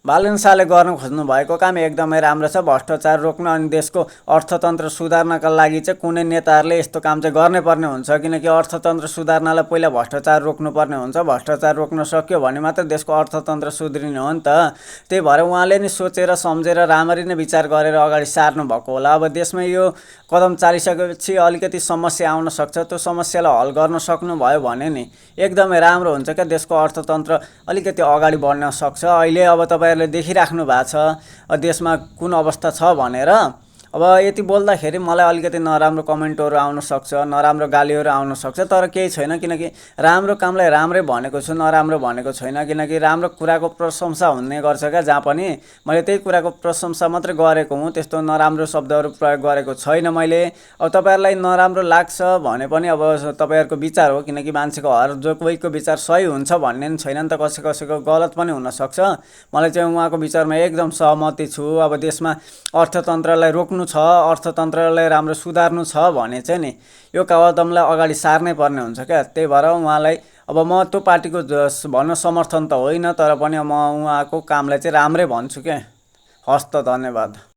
बालन शाहले गर्न खोज्नु भएको काम एकदमै राम्रो छ। भ्रष्टाचार रोक्न अनि देशको अर्थतन्त्र सुधार्नका लागि चाहिँ कुनै नेताहरूले यस्तो काम चाहिँ गर्नै पर्ने हुन्छ, किनकि अर्थतन्त्र सुधार्नलाई पहिला भ्रष्टाचार रोक्नुपर्ने हुन्छ। भ्रष्टाचार रोक्न सक्यो भने मात्र देशको अर्थतन्त्र सुध्रिने हो नि त। त्यही भएर उहाँले नि सोचेर सम्झेर राम्ररी नै विचार गरेर अगाडि सार्नु भएको होला। अब देशमा यो कदम चालिसकेपछि अलिकति समस्या आउन सक्छ, त्यो समस्यालाई हल गर्न सक्नुभयो भने नि एकदमै राम्रो हुन्छ क्या। देशको अर्थतन्त्र अलिकति अगाडि बढ्न सक्छ। अहिले अब तपाईँहरूले देखिराख्नु भएको छ देशमा कुन अवस्था छ भनेर। अब यति बोल्दाखेरि मलाई अलिकति नराम्रो कमेन्टहरू आउन सक्छ, नराम्रो गालीहरू आउन सक्छ, तर केही छैन, किनकि राम्रो कामलाई राम्रै भनेको छु, नराम्रो भनेको छैन। किनकि राम्रो कुराको प्रशंसा हुने गर्छ क्या जहाँ पनि। मैले त्यही कुराको प्रशंसा मात्रै गरेको हुँ, त्यस्तो नराम्रो शब्दहरू प्रयोग गरेको छैन मैले। अब तपाईँहरूलाई नराम्रो लाग्छ भने पनि अब तपाईँहरूको विचार हो, किनकि मान्छेको हर जो कोहीको विचार सही हुन्छ भन्ने पनि छैन नि त, कसै कसैको गलत पनि हुनसक्छ। मलाई चाहिँ उहाँको विचारमा एकदम सहमति छु। अब देशमा अर्थतन्त्रलाई रोक्नु छ, अर्थतन्त्रलाई राम्रो सुधार्नु छ भने चाहिँ नि यो कदमलाई अगाडि सार्नै पर्ने हुन्छ क्या। त्यही भएर उहाँलाई अब म त्यो पार्टीको भन्न समर्थन त होइन, तर पनि म उहाँको कामलाई चाहिँ राम्रै भन्छु क्या। हस् त, धन्यवाद।